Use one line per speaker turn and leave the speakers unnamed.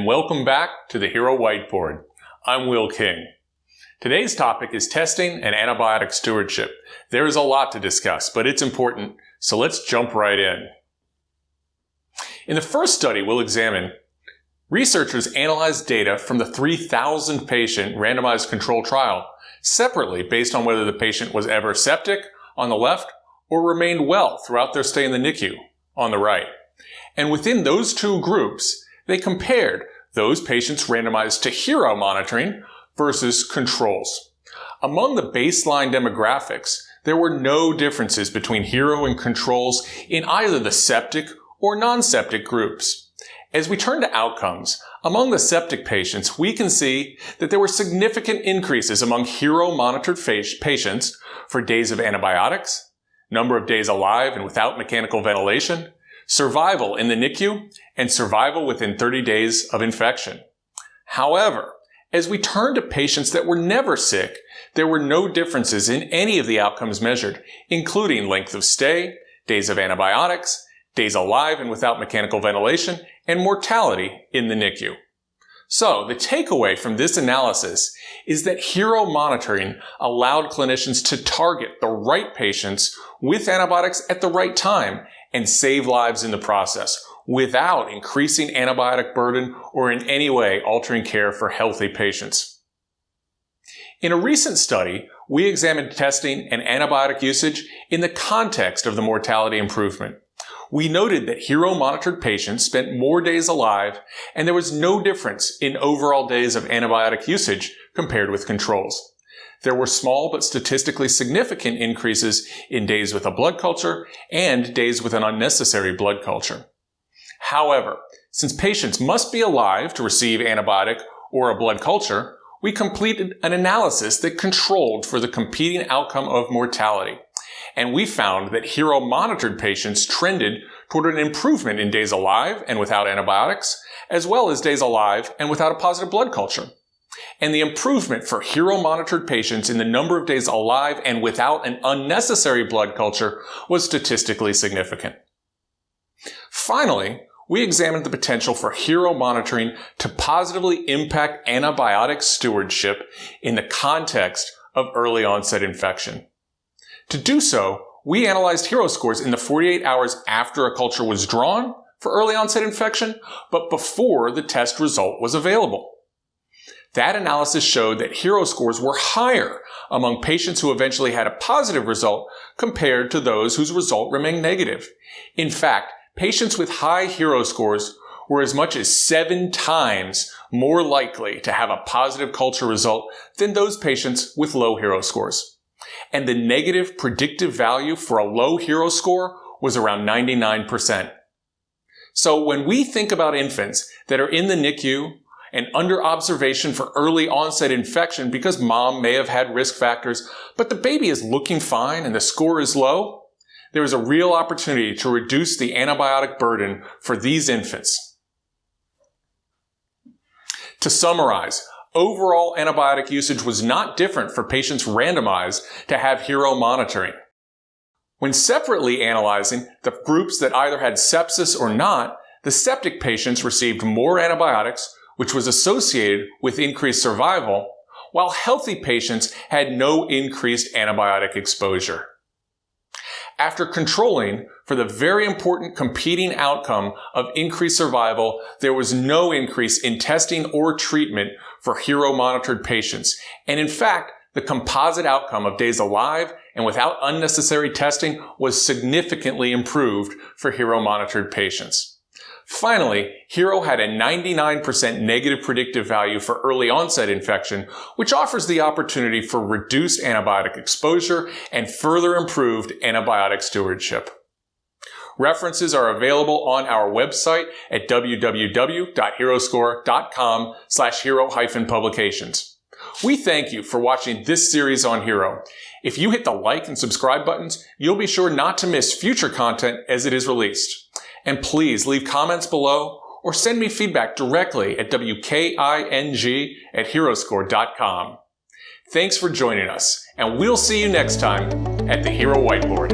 and welcome back to the HeRO Whiteboard. I'm Will King. Today's topic is testing and antibiotic stewardship. There is a lot to discuss, but it's important, so let's jump right in. In the first study we'll examine, researchers analyzed data from the 3,000 patient randomized control trial separately based on whether the patient was ever septic on the left or remained well throughout their stay in the NICU on the right. And within those two groups, they compared those patients randomized to HeRO monitoring versus controls. Among the baseline demographics, there were no differences between HeRO and controls in either the septic or non-septic groups. As we turn to outcomes, among the septic patients, we can see that there were significant increases among HeRO monitored patients for days of antibiotics, number of days alive and without mechanical ventilation, survival in the NICU, and survival within 30 days of infection. However, as we turn to patients that were never sick, there were no differences in any of the outcomes measured, including length of stay, days of antibiotics, days alive and without mechanical ventilation, and mortality in the NICU. So, the takeaway from this analysis is that HeRO monitoring allowed clinicians to target the right patients with antibiotics at the right time and save lives in the process without increasing antibiotic burden or in any way altering care for healthy patients. In a recent study, we examined testing and antibiotic usage in the context of the mortality improvement. We noted that HeRO monitored patients spent more days alive and there was no difference in overall days of antibiotic usage compared with controls. There were small but statistically significant increases in days with a blood culture and days with an unnecessary blood culture. However, since patients must be alive to receive antibiotic or a blood culture, we completed an analysis that controlled for the competing outcome of mortality. And we found that HeRO monitored patients trended toward an improvement in days alive and without antibiotics, as well as days alive and without a positive blood culture. And the improvement for HeRO monitored patients in the number of days alive and without an unnecessary blood culture was statistically significant. Finally, we examined the potential for HeRO monitoring to positively impact antibiotic stewardship in the context of early onset infection. To do so, we analyzed HeRO scores in the 48 hours after a culture was drawn for early onset infection, but before the test result was available. That analysis showed that HeRO scores were higher among patients who eventually had a positive result compared to those whose result remained negative. In fact, patients with high HeRO scores were as much as 7 times more likely to have a positive culture result than those patients with low HeRO scores. And the negative predictive value for a low HeRO score was around 99%. So when we think about infants that are in the NICU and under observation for early onset infection because mom may have had risk factors, but the baby is looking fine and the score is low, there is a real opportunity to reduce the antibiotic burden for these infants. To summarize, overall antibiotic usage was not different for patients randomized to have HeRO monitoring. When separately analyzing the groups that either had sepsis or not, the septic patients received more antibiotics, which was associated with increased survival, while healthy patients had no increased antibiotic exposure. After controlling for the very important competing outcome of increased survival, there was no increase in testing or treatment for HeRO monitored patients. And in fact, the composite outcome of days alive and without unnecessary testing was significantly improved for HeRO monitored patients. Finally, HeRO had a 99% negative predictive value for early onset infection, which offers the opportunity for reduced antibiotic exposure and further improved antibiotic stewardship. References are available on our website at www.heroscore.com/HeRO-publications. We thank you for watching this series on HeRO. If you hit the like and subscribe buttons, you'll be sure not to miss future content as it is released. And please leave comments below or send me feedback directly at wking@heroscore.com. Thanks for joining us, and we'll see you next time at the HeRO Whiteboard.